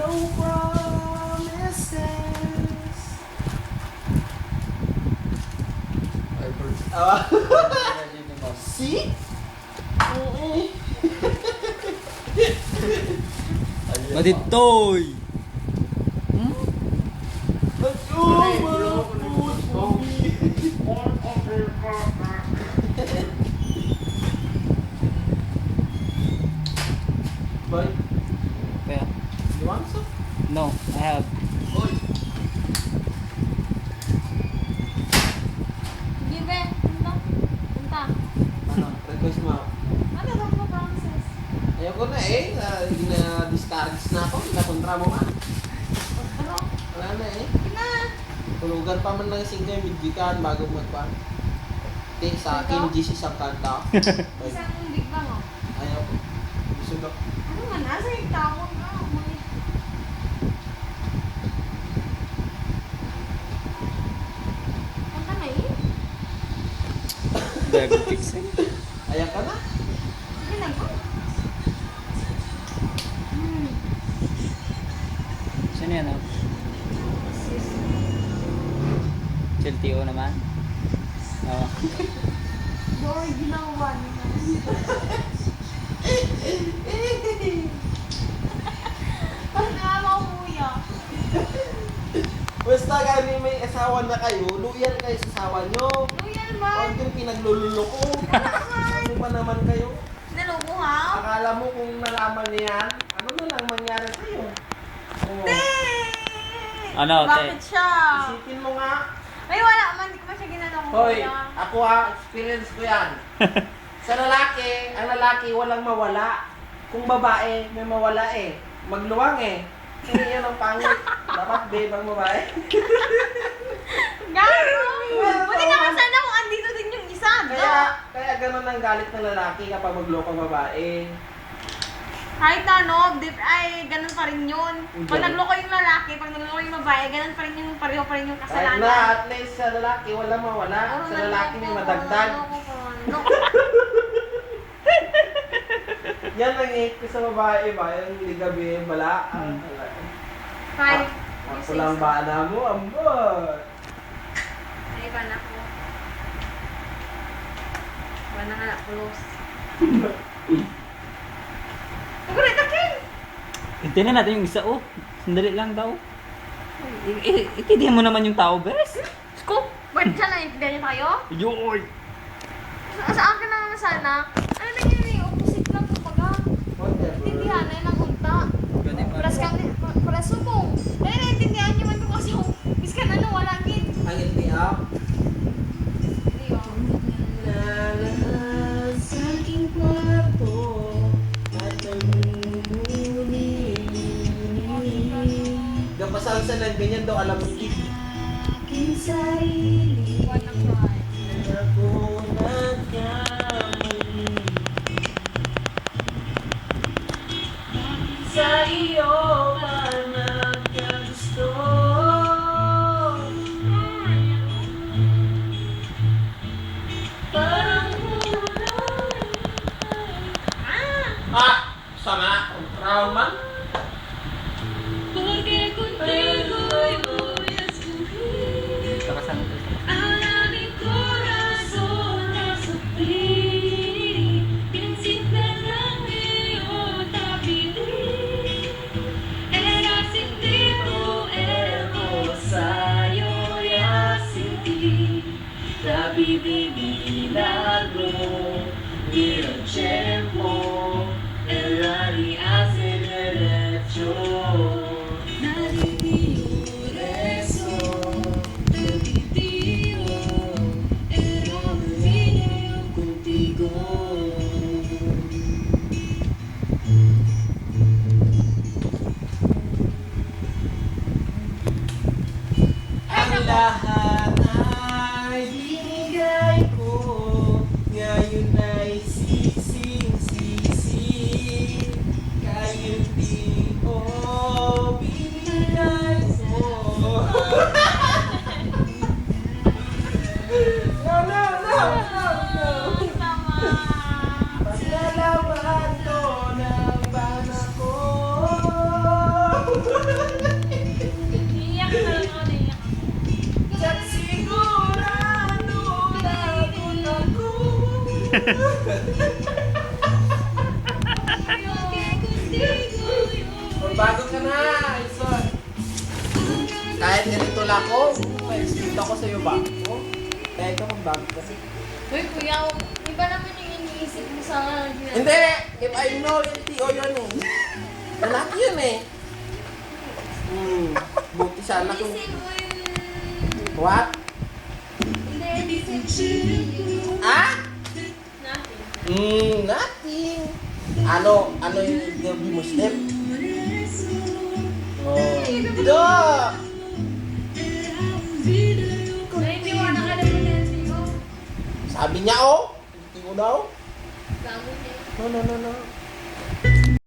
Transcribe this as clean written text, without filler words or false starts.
No promises. See? Maditoy! Let's go! Boy, Kaya, you want some? no, I have. Boy. Give it. Punta. Punta. Ano? Request mo. Ano daw mo promises? Ayoko na eh. Na-discourage na ako. Nakontra mo nga. Ano? Wala na eh. Na. Tulugan pa man lang singkay midgikan bago magpa. Okay, sa akin, GC isang kanta. Isang big bang oh. Ayaw ko. Gusto na. Ano man, nasa yung tawag na. Punta na eh. Bago fix eh. Ayaw ka na? Sige na go. Saan yan, oh? Sis. LTO naman. Oo. The original one. Ang nga mo kuya. Basta kami may asawa na kayo, luyan kayo sa asawa nyo. Loyal Huwag man. yung pinaglululo ko. Ano ba naman kayo? Naloko ha? Akala mo kung nalaman niyan, ano na lang mangyari sa'yo? Oo. Ano, te? Bakit siya? Isipin mo nga. Ay, wala man. Hindi ko pa siya ginanong Hoy, kuya. ako ha, experience ko yan. Sa lalaki, ang lalaki walang mawala. Kung babae, may mawala eh. Magluwang eh. Hindi yan ang pangit. Dapat babe ang babae. Gano! Buti naman sana kung andito din yung isa. Kaya ganun ang galit ng lalaki kapag magloko ang babae. Kahit ano, ay, ganun pa rin yun. Pag nagloko yung lalaki, pag nagloko yung babae, ganun pa rin yung pareho pa rin yung Kahit kasalanan. na, at least sa lalaki, walang mawala. Sa lalaki may madagdag. Yan ang hate ko sa babae ba? Yung hindi gabi, bala. Five. Ako lang bana mo, ambot. Ay, ba na ko? Ba na nga, close. Pagkulit akin! Hintayin natin yung isa, oh. Sandali lang daw. Ikidihan mo naman yung tao, bes. Scoop! Ba't siya na-intindihan niyo tayo? Yoy! Sa akin na naman sana, ano na yun yung opposite lang kumbaga. Whatever. Intindihan na lang unta. Ganun pa. Preso ko. Dahil naintindihan niyo man ko kasi bis ka na wala gin. Ang hindi ah. Sa aking kwarto at namumuni. Kapasal sa ganyan daw alam mo. Aking sarili What a cry. na ako nagkamali. Sa iyo ka nagkagusto. Parang Ah! Sama! Trauma? porque contigo'y voy a sufrir. Kakasama ko. Ahora mi corazón a sufrir. Pinsimple lang iyong tapitin. Era sin ti tu hermosa, yo ya sin ti. La viví milagro, y el tiempo, el aire hace derecho. Nadie dio eso, definitivo, era un video contigo. Ang lahat ay binigay ko. Ngayon ay sising-sisi. Ngayon di ko binigay ko. No, no, no, no, no. Paglalaban ko ng bana ko. Magbago ka na, Ison. Kahit ganito lang ako, may expect ako sa'yo ba? Oh, kaya ito magbago kasi. Uy, kuya, iba naman yung iniisip mo sa Hindi! If I know, LTO yun eh. Lalaki yun eh. Buti sana kung... What? Ah? Nothing. Ano yung interview mo, Step? Oh. Duh! Sabi niya, oh. LTO daw. No.